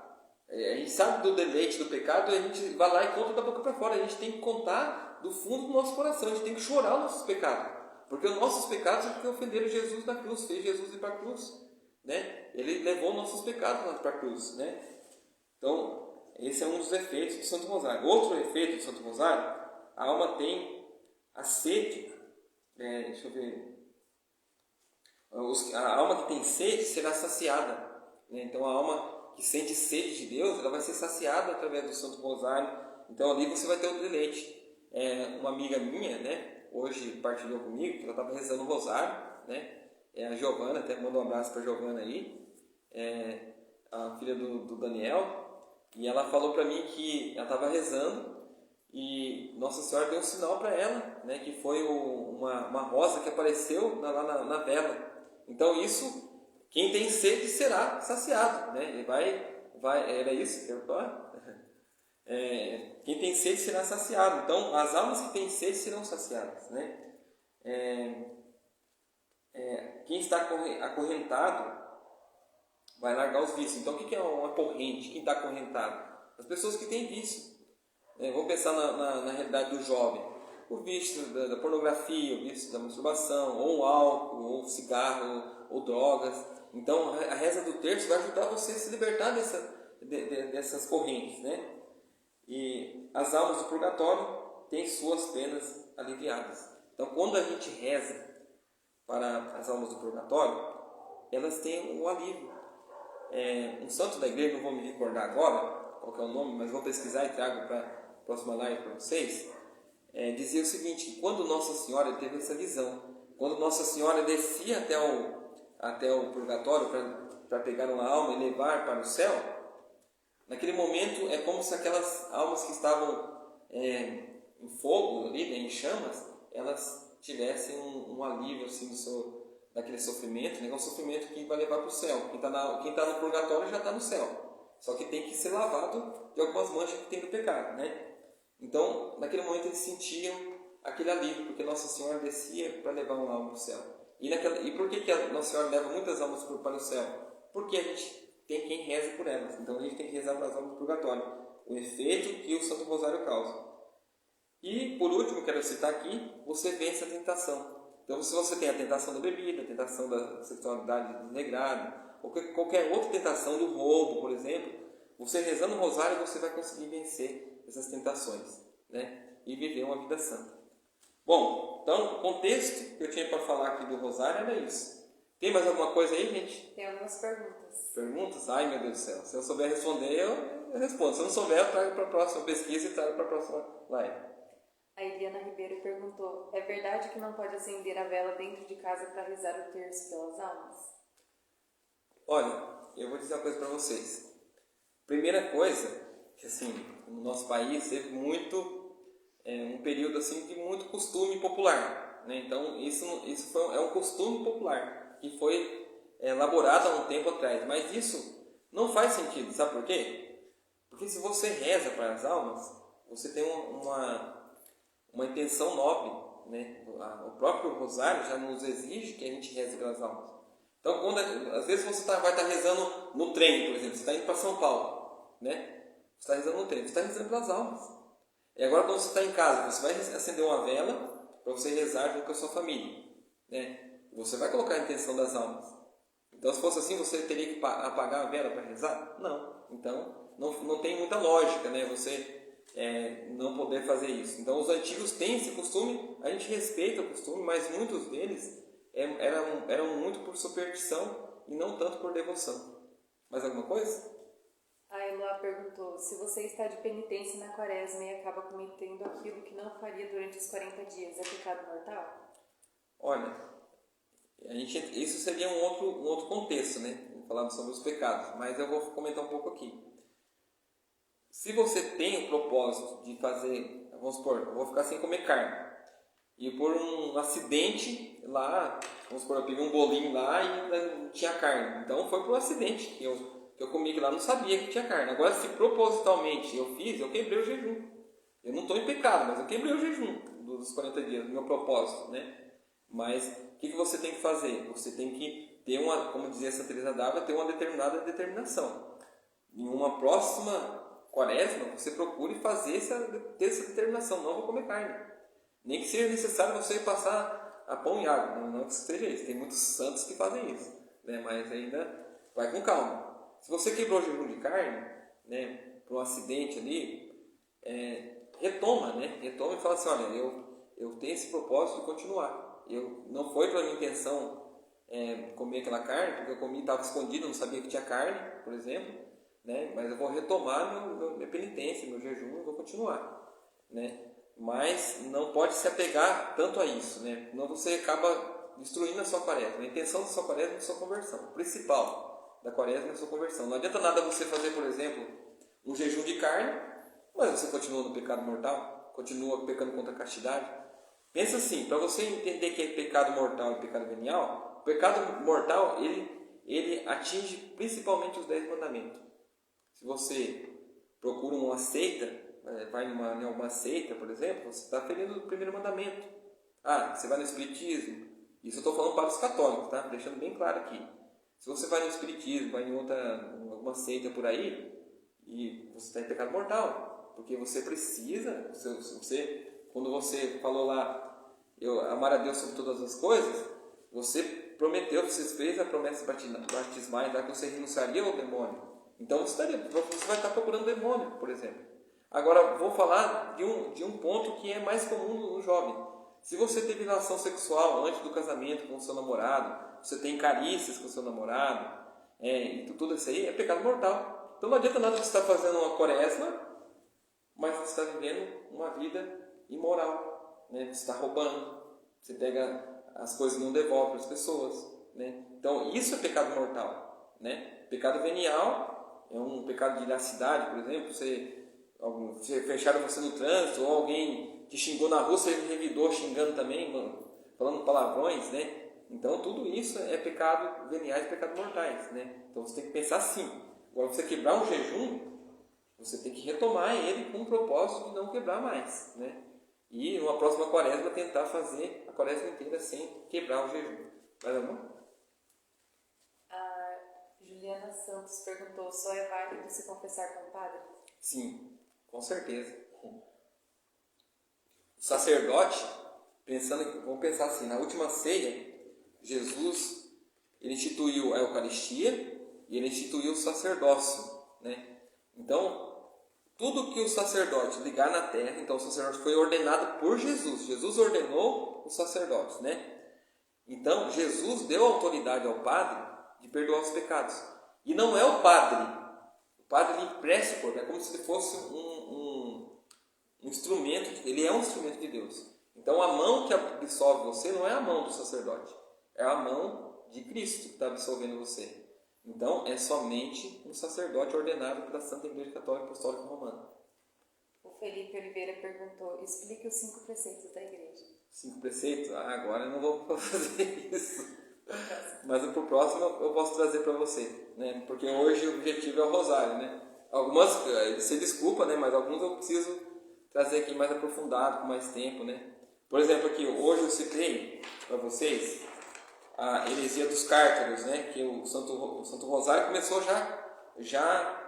A gente sabe do deleite do pecado e a gente vai lá e conta da boca para fora. A gente tem que contar do fundo do nosso coração. A gente tem que chorar os nossos pecados. Porque os nossos pecados é porque ofenderam Jesus na cruz, fez Jesus ir para a cruz, né? Ele levou nossos pecados para a cruz, né? Então, esse é um dos efeitos do Santo Rosário. Outro efeito do Santo Rosário, a alma tem a sede. Deixa eu ver. A alma que tem sede será saciada, né? Então, a alma que sente sede de Deus, ela vai ser saciada através do Santo Rosário. Então ali você vai ter o deleite. Uma amiga minha, né, hoje partilhou comigo que ela estava rezando o Rosário, né? A Giovana, até mando um abraço para a Giovana aí, a filha do Daniel, e ela falou para mim que ela estava rezando e Nossa Senhora deu um sinal para ela, né, que foi uma rosa que apareceu lá na vela. Então isso, quem tem sede será saciado, né? Ele era isso que eu falava? Quem tem sede será saciado. Então, as almas que têm sede serão saciadas, né? quem está acorrentado vai largar os vícios. Então, o que é uma corrente? Quem está acorrentado? As pessoas que têm vício. Vamos pensar na realidade do jovem. O vício da pornografia, o vício da masturbação, ou o álcool, ou o cigarro, ou drogas. Então, a reza do terço vai ajudar você a se libertar dessas correntes, né? E as almas do purgatório têm suas penas aliviadas. Então, quando a gente reza para as almas do purgatório, elas têm um alívio. Um santo da igreja, não vou me recordar agora qual é o nome, mas vou pesquisar e trago para a próxima live para vocês. Dizia o seguinte, que quando Nossa Senhora teve essa visão, quando Nossa Senhora descia até o purgatório para pegar uma alma e levar para o céu, naquele momento é como se aquelas almas que estavam em fogo, ali, né, em chamas, elas tivessem um alívio assim, daquele sofrimento, né, um sofrimento que vai levar para o céu. Quem está no purgatório já está no céu, só que tem que ser lavado de algumas manchas que tem do pecado, né? Então, naquele momento eles sentiam aquele alívio, porque Nossa Senhora descia para levar uma alma para o céu. E por que a Nossa Senhora leva muitas almas para o céu? Porque a gente tem quem reza por elas. Então a gente tem que rezar para as almas do purgatório. O efeito que o Santo Rosário causa. E por último, quero citar aqui, você vence a tentação. Então se você tem a tentação da bebida, a tentação da sexualidade desregrada, ou qualquer outra tentação do roubo, por exemplo, você rezando o rosário você vai conseguir vencer essas tentações, né? E viver uma vida santa. Bom, então o contexto que eu tinha para falar aqui do rosário era isso. Tem mais alguma coisa aí, gente? Tem algumas perguntas. Perguntas? Ai, meu Deus do céu. Se eu souber responder, eu respondo. Se eu não souber, eu trago para a próxima pesquisa e trago para a próxima live. A Eliana Ribeiro perguntou, é verdade que não pode acender a vela dentro de casa para rezar o terço pelas almas? Olha, eu vou dizer uma coisa para vocês. Primeira coisa, que assim, no nosso país teve um período assim de muito costume popular, né? Então isso é um costume popular que foi elaborado há um tempo atrás, mas isso não faz sentido, sabe por quê? Porque se você reza para as almas, você tem uma intenção nobre, né? O próprio rosário já nos exige que a gente reze pelas almas. Então, às vezes você vai estar rezando no trem, por exemplo, você está indo para São Paulo, né? Você está rezando no trem, você está rezando pelas almas. E agora, quando você está em casa, você vai acender uma vela para você rezar junto com a sua família, né? Você vai colocar a intenção das almas. Então, se fosse assim, você teria que apagar a vela para rezar? Não. Então, não tem muita lógica, né? Você não poder fazer isso. Então, os antigos têm esse costume, a gente respeita o costume, mas muitos deles eram muito por superstição e não tanto por devoção. Mais alguma coisa? A Eloá perguntou, se você está de penitência na quaresma e acaba cometendo aquilo que não faria durante os 40 dias, é pecado mortal? Olha, isso seria um outro contexto, né? Falando sobre os pecados, mas eu vou comentar um pouco aqui. Se você tem o propósito de fazer, vamos supor, eu vou ficar sem comer carne, e por um acidente lá, vamos supor, eu peguei um bolinho lá e não tinha carne, então foi por um acidente que eu comi que lá, não sabia que tinha carne. Agora, se propositalmente eu quebrei o jejum. Eu não estou em pecado, mas eu quebrei o jejum dos 40 dias, do meu propósito, né? Mas o que você tem que fazer? Você tem que ter como dizia Santa Teresa d'Ávila, ter uma determinada determinação. Em uma próxima quaresma, você procure ter essa determinação, não vou comer carne. Nem que seja necessário você passar a pão e água, não que seja isso. Tem muitos santos que fazem isso, né? Mas ainda vai com calma. Se você quebrou o jejum de carne, né, por um acidente ali, retoma, né? Retoma e fala assim, olha, eu tenho esse propósito de continuar. Não foi para minha intenção comer aquela carne, porque eu comi, estava escondido, não sabia que tinha carne, por exemplo, né? Mas eu vou retomar minha penitência, meu jejum, e vou continuar, né? Mas não pode se apegar tanto a isso, né? Senão você acaba destruindo a sua quaresma. A intenção da sua quaresma é a sua conversão. O principal da quaresma é a sua conversão. Não adianta nada você fazer, por exemplo, um jejum de carne, mas você continua no pecado mortal, continua pecando contra a castidade. Pensa assim, para você entender que é pecado mortal e pecado venial, o pecado mortal, ele atinge principalmente os 10 mandamentos. Se você procura uma seita, vai em alguma seita, por exemplo, você está ferindo o primeiro mandamento. Você vai no espiritismo Isso eu estou falando para os católicos, tá? Deixando bem claro aqui. Se você vai no espiritismo, vai em alguma seita por aí, e você está em pecado mortal, porque você precisa, quando você falou lá, eu amar a Deus sobre todas as coisas, você prometeu, você fez a promessa batismal, que você renunciaria ao demônio. Então você vai estar procurando demônio, por exemplo. Agora, vou falar de um ponto que é mais comum no jovem. Se você teve relação sexual antes do casamento com o seu namorado, você tem carícias com o seu namorado, e tudo isso aí é pecado mortal. Então não adianta nada você estar fazendo uma quaresma, mas você está vivendo uma vida imoral, né? Você está roubando, você pega as coisas e não devolve para as pessoas, né? Então isso é pecado mortal, né? Pecado venial é um pecado de iracidade, por exemplo, você fecharam você no trânsito, ou alguém te xingou na rua, você revidou xingando também, falando palavrões, né? Então tudo isso é pecado veniais e pecado mortais, né? Então você tem que pensar assim. Agora, você quebrar um jejum, você tem que retomar ele com o propósito de não quebrar mais, né? E numa próxima quaresma tentar fazer a quaresma inteira sem quebrar o jejum. Mais alguma? A Juliana Santos perguntou: só é válido se confessar com o padre? Sim, com certeza. O sacerdote, vamos pensar assim, na última ceia, Jesus ele instituiu a Eucaristia e ele instituiu o sacerdócio, né? Então, tudo que o sacerdote ligar na terra, então o sacerdote foi ordenado por Jesus. Jesus ordenou os sacerdotes, né? Então, Jesus deu autoridade ao padre de perdoar os pecados. E não é o padre. O padre lhe empresta o corpo. É como se ele fosse um instrumento. Ele é um instrumento de Deus. Então, a mão que absolve você não é a mão do sacerdote. É a mão de Cristo que está absolvendo você. Então, é somente um sacerdote ordenado pela Santa Igreja Católica Apostólica Romana. O Felipe Oliveira perguntou: explique os 5 preceitos da igreja. 5 preceitos? Ah, agora eu não vou fazer isso. Mas para o próximo eu posso trazer para você, né? Porque hoje o objetivo é o rosário, né? Algumas, você desculpa, né? Mas alguns eu preciso trazer aqui mais aprofundado, com mais tempo, né? Por exemplo, aqui, hoje eu citei para vocês a heresia dos cártaros, né? Que o Santo Rosário começou já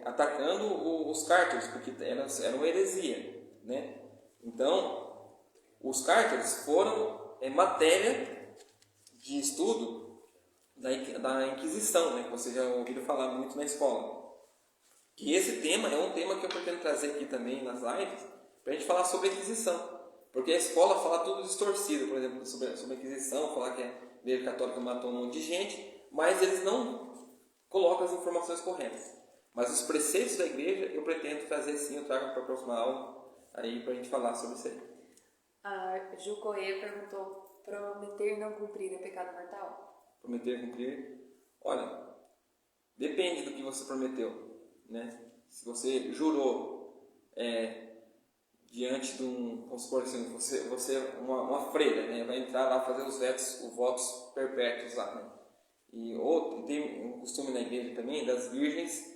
atacando os cártaros, porque era uma heresia, né? Então, os cártaros foram matéria de estudo da Inquisição, né? Que vocês já ouviram falar muito na escola. E esse tema é um tema que eu pretendo trazer aqui também nas lives, para a gente falar sobre a Inquisição. Porque a escola fala tudo distorcido, por exemplo, sobre a Inquisição, falar que a Igreja Católica matou um monte de gente, mas eles não colocam as informações corretas. Mas os preceitos da Igreja eu pretendo trazer sim, eu trago para a próxima aula, aí para a gente falar sobre isso aí. A Ju Correia perguntou: prometer não cumprir é pecado mortal? Prometer cumprir? Olha, depende do que você prometeu, né? Se você jurou diante de vamos supor assim, você é uma freira, né? Vai entrar lá fazer os votos perpétuos lá, né? E tem um costume na igreja também das virgens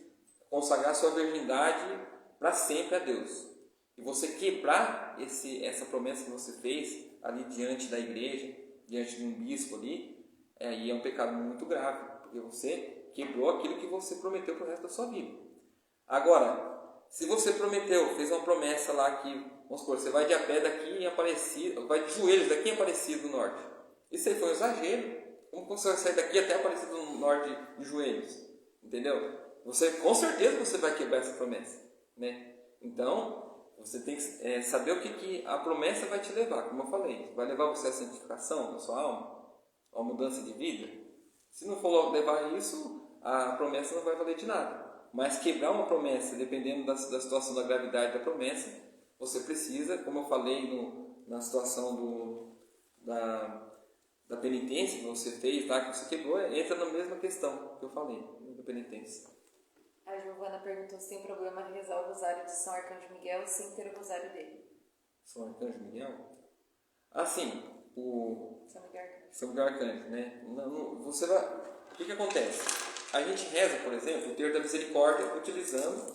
consagrar sua virgindade para sempre a Deus. E você quebrar essa promessa que você fez ali diante da igreja, diante de um bispo ali, aí é um pecado muito grave, porque você quebrou aquilo que você prometeu para o resto da sua vida. Agora, se você prometeu, fez uma promessa lá que, vamos supor, você vai de a pé daqui em Aparecido, vai de joelhos daqui em Aparecido do Norte. Isso aí foi um exagero. Como você vai sair daqui até Aparecido do Norte de joelhos? Entendeu? Com certeza você vai quebrar essa promessa, né? Então, você tem que saber o que a promessa vai te levar, como eu falei. Vai levar você à santificação da sua alma, a mudança de vida. Se não for levar isso, a promessa não vai valer de nada. Mas quebrar uma promessa, dependendo da situação da gravidade da promessa, você precisa, como eu falei na situação da penitência que você fez, tá, que você quebrou, entra na mesma questão que eu falei, da penitência. A Giovana perguntou se tem problema de rezar o rosário de São Arcanjo Miguel sem ter o rosário dele. São Arcanjo Miguel? Ah, sim. São Miguel Arcanjo, né? Você vai... O que acontece? A gente reza, por exemplo, o terço da misericórdia utilizando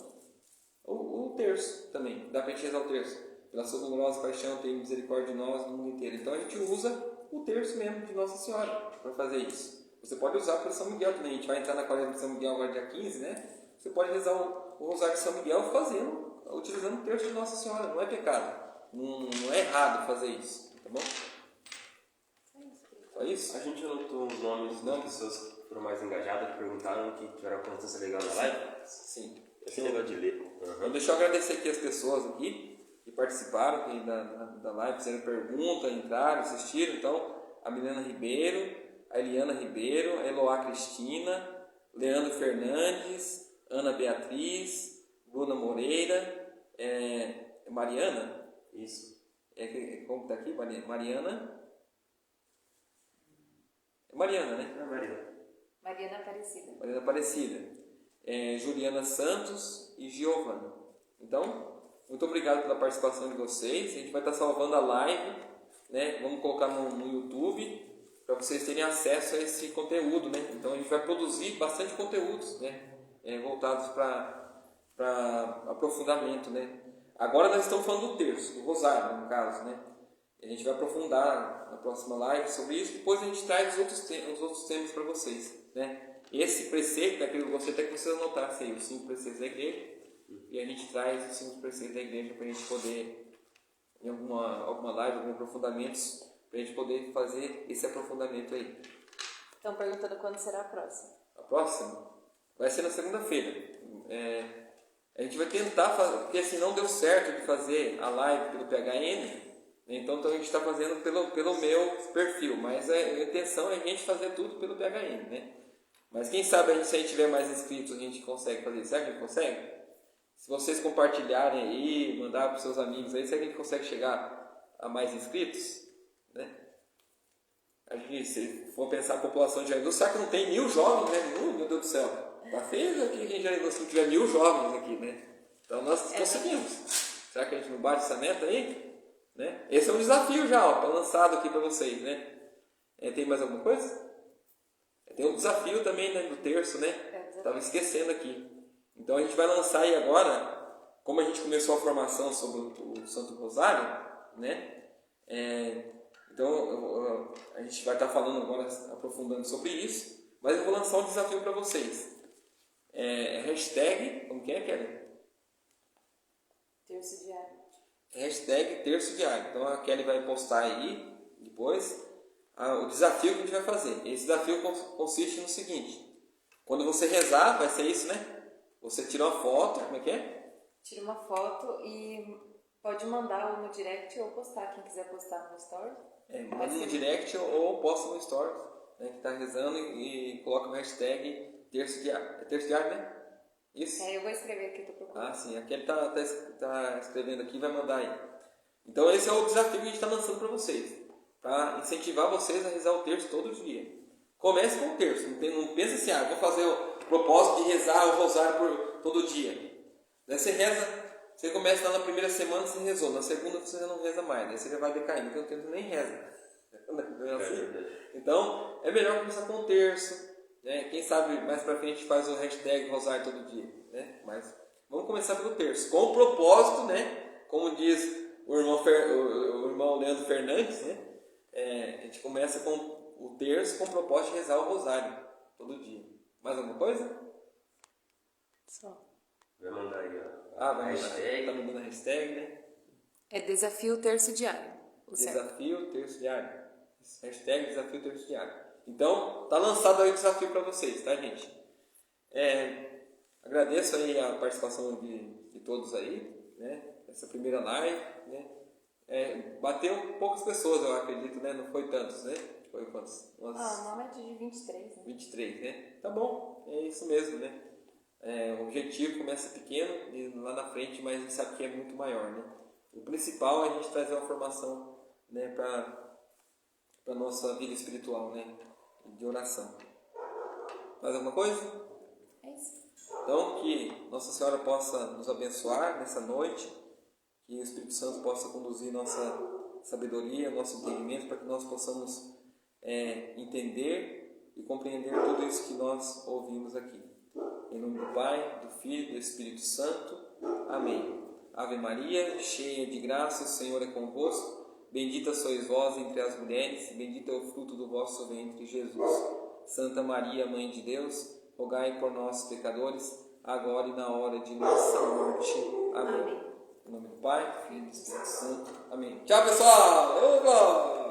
o terço também. Dá para a gente rezar o terço. Pela sua dolorosa paixão, tem misericórdia de nós no mundo inteiro. Então a gente usa o terço mesmo de Nossa Senhora para fazer isso. Você pode usar para São Miguel também. A gente vai entrar na quaresma de São Miguel agora dia 15, né? Você pode rezar o Rosário de São Miguel utilizando o terço de Nossa Senhora. Não é pecado. Não é errado fazer isso. Tá bom? Só isso? A gente anotou os nomes das pessoas que foram mais engajadas, que perguntaram, que tiveram uma constância legal na live. Sim. Esse negócio de ler. Então, deixa eu agradecer aqui as pessoas aqui que participaram aqui da live, fizeram pergunta, entraram, assistiram. Então, a Milena Ribeiro, a Eliana Ribeiro, a Eloá Cristina, Leandro Fernandes, Ana Beatriz, Bruna Moreira, Mariana. Isso. Como está aqui? Mariana. Mariana, né? É, Maria. Mariana Aparecida. Mariana Aparecida. Juliana Santos e Giovana. Então, muito obrigado pela participação de vocês. A gente vai estar salvando a live, né? Vamos colocar no YouTube para vocês terem acesso a esse conteúdo, né? Então a gente vai produzir bastante conteúdos, né? Voltados para aprofundamento, né? Agora nós estamos falando do terço, do rosário, no caso, né? A gente vai aprofundar na próxima live sobre isso. Depois a gente traz os outros temas para vocês, né? Esse preceito, eu gostaria até que vocês anotassem aí os 5 preceitos da igreja, e a gente traz os 5 preceitos da igreja para a gente poder, em alguma live, alguns aprofundamentos, para a gente poder fazer esse aprofundamento aí. Estão perguntando quando será a próxima. A próxima vai ser na segunda-feira. A gente vai tentar fazer, porque assim não deu certo de fazer a live pelo PHN, então a gente está fazendo pelo meu perfil, mas a intenção é a gente fazer tudo pelo PHN, né? Mas quem sabe se a gente tiver mais inscritos a gente consegue fazer isso. Será que a gente consegue? Se vocês compartilharem aí, mandar para os seus amigos aí, será que a gente consegue chegar a mais inscritos? Né? A gente, se for pensar a população de Jaraguá, será que não tem 1000 jovens, né? Meu Deus do céu. Tá feio aqui que em Jaraguá se não tiver 1000 jovens aqui, né? Então nós conseguimos. Será que a gente não bate essa meta aí? Né? Esse é um desafio já, tá lançado aqui para vocês, né? Tem mais alguma coisa? Tem um desafio também, né, do terço, né? Estava esquecendo aqui. Então a gente vai lançar aí agora, como a gente começou a formação sobre o Santo Rosário, né? Então a gente vai estar falando agora, aprofundando sobre isso, mas eu vou lançar um desafio para vocês. Hashtag, como que é, Kelly? Terço diário. Hashtag terço diário. Então a Kelly vai postar aí depois o desafio que a gente vai fazer. Esse desafio consiste no seguinte: quando você rezar, vai ser isso, né? Você tira uma foto, como é que é? Tira uma foto e pode mandar ou no direct ou postar, quem quiser postar no story. Manda no direct ou posta no story, né, que está rezando e coloca o hashtag terço diário. É terço diário, né? Isso? Eu vou escrever aqui, estou procurando. Ah, sim. Aqui ele tá escrevendo aqui e vai mandar aí. Então esse é o desafio que a gente está lançando para vocês, para incentivar vocês a rezar o terço todo dia. Comece com o terço. Não pensa assim, vou fazer o propósito de rezar o rosário todo dia. Daí você reza, você começa lá na primeira semana, você rezou. Na segunda você já não reza mais, daí você já vai decaindo, então o tempo nem reza. Então é melhor começar com o terço. Né? Quem sabe mais pra frente faz o hashtag rosário todo dia, né? Mas vamos começar pelo terço, com o propósito, né? Como diz o irmão Leandro Fernandes, né? A gente começa com o terço com o propósito de rezar o rosário todo dia. Mais alguma coisa? Só. Vai mandar aí, ó. Vai mandar. Tá mandando a hashtag, né? É desafio terço diário. Desafio terço diário. Hashtag desafio terço diário. Então, tá lançado aí o desafio para vocês, tá, gente? Agradeço aí a participação de todos aí, né? Essa primeira live, né? Bateu poucas pessoas, eu acredito, né? Não foi tantos, né? Foi quantos? Uma média de 23, né? 23, né? Tá bom, é isso mesmo, né? O objetivo começa pequeno e lá na frente, mas a gente sabe que é muito maior, né? O principal é a gente trazer uma formação, né, para a nossa vida espiritual, né? De oração. Mais alguma coisa? É isso. Então, que Nossa Senhora possa nos abençoar nessa noite, que o Espírito Santo possa conduzir nossa sabedoria, nosso entendimento, para que nós possamos entender e compreender tudo isso que nós ouvimos aqui. Em nome do Pai, do Filho e do Espírito Santo. Amém. Ave Maria, cheia de graça, o Senhor é convosco. Bendita sois vós entre as mulheres, e bendito é o fruto do vosso ventre, Jesus. Santa Maria, Mãe de Deus, rogai por nós, pecadores, agora e na hora de nossa morte. Amém. Em nome do Pai, do Filho e do Espírito Santo. Amém. Tchau, pessoal! Opa!